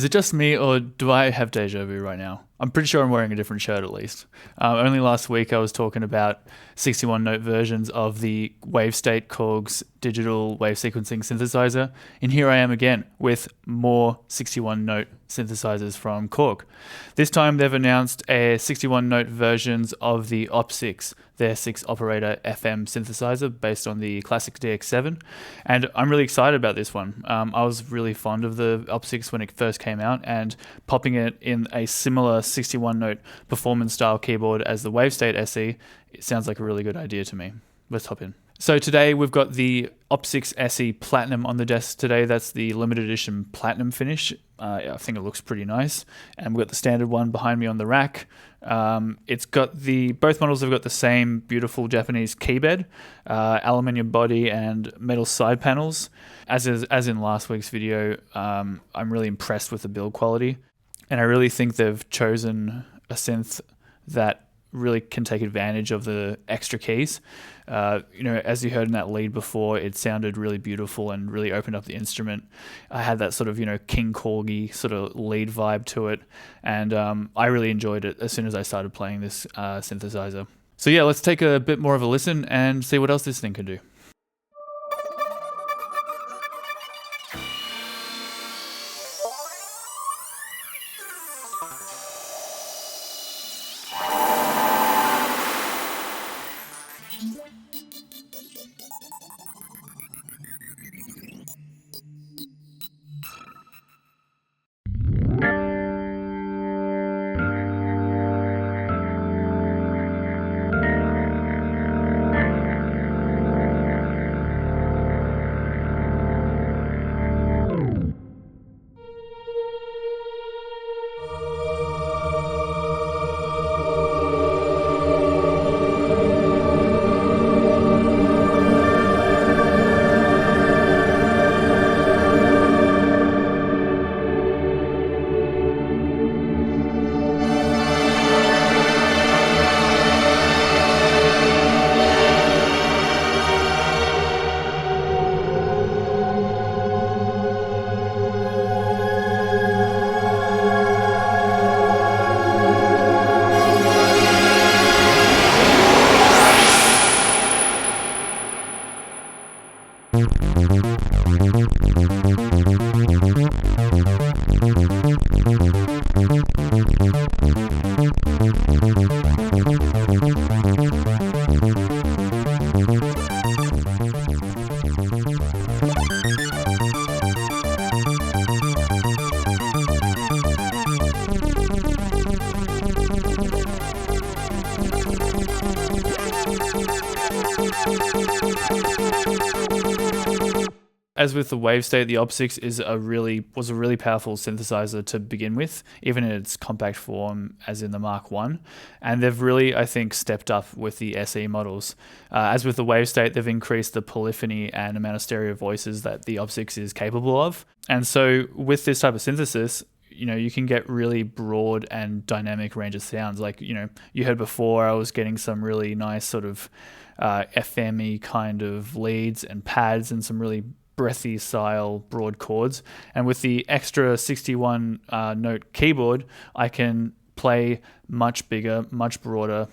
Is it just me, or do I have deja vu right now? I'm pretty sure I'm wearing a different shirt at least. Only last week I was talking about 61-note versions of the Wavestate Korg's digital wave sequencing synthesizer, and here I am again with more 61-note synthesizers from Korg. This time they've announced a 61-note versions of the Opsix, their 6-operator FM synthesizer based on the classic DX7, and I'm really excited about this one. I was really fond of the Opsix when it first came out, and popping it in a similar 61-note performance style keyboard as the Wavestate SE, it sounds like a really good idea to me. Let's hop in. So today we've got the Opsix SE Platinum on the desk today. That's the limited edition Platinum finish. I think it looks pretty nice. And we've got the standard one behind me on the rack. It's got both models have got the same beautiful Japanese keybed, aluminium body and metal side panels. As in last week's video, I'm really impressed with the build quality. And I really think they've chosen a synth that really can take advantage of the extra keys. As you heard in that lead before, it sounded really beautiful and really opened up the instrument. I had that sort of, King Korgy sort of lead vibe to it. And I really enjoyed it as soon as I started playing this synthesizer. So yeah, let's take a bit more of a listen and see what else this thing can do. As with the Wavestate, the Opsix was a really powerful synthesizer to begin with, even in its compact form as in the Mark I. And they've really, I think, stepped up with the SE models. As with the Wavestate, they've increased the polyphony and amount of stereo voices that the Opsix is capable of. And so with this type of synthesis, you can get really broad and dynamic range of sounds. Like, you heard before, I was getting some really nice sort of FM-y kind of leads and pads and some really breathy style broad chords. And with the extra 61 note keyboard, I can play much bigger, much broader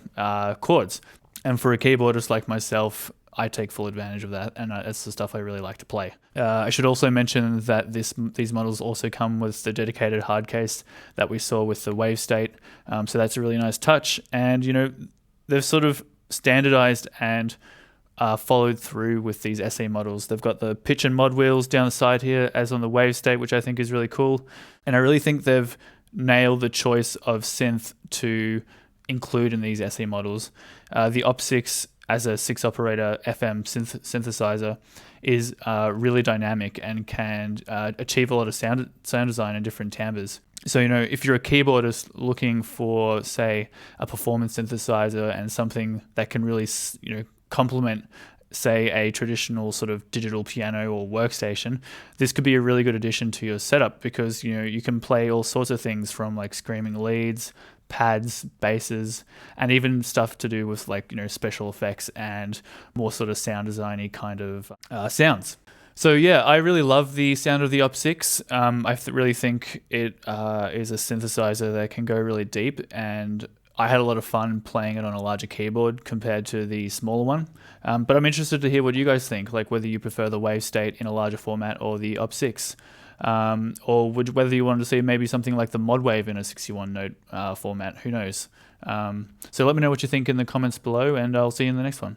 chords. And for a keyboardist like myself, I take full advantage of that, and it's the stuff I really like to play. I should also mention that these models also come with the dedicated hard case that we saw with the Wavestate, so that's a really nice touch. And they've sort of standardized and followed through with these SE models. They've got the pitch and mod wheels down the side here, as on the Wavestate, which I think is really cool. And I really think they've nailed the choice of synth to include in these SE models. The Opsix, as a 6-operator FM synthesizer, is really dynamic and can achieve a lot of sound design in different timbres. So, if you're a keyboardist looking for, say, a performance synthesizer and something that can really, complement, say, a traditional sort of digital piano or workstation, this could be a really good addition to your setup because, you can play all sorts of things from like screaming leads, pads, basses, and even stuff to do with special effects and more sort of sound designy kind of sounds. So yeah, I really love the sound of the Opsix. Really think it is a synthesizer that can go really deep, and I had a lot of fun playing it on a larger keyboard compared to the smaller one. But I'm interested to hear what you guys think, like whether you prefer the Wavestate in a larger format or the Opsix, or whether you wanted to see maybe something like the Modwave in a 61 note format. Who knows? So let me know what you think in the comments below, and I'll see you in the next one.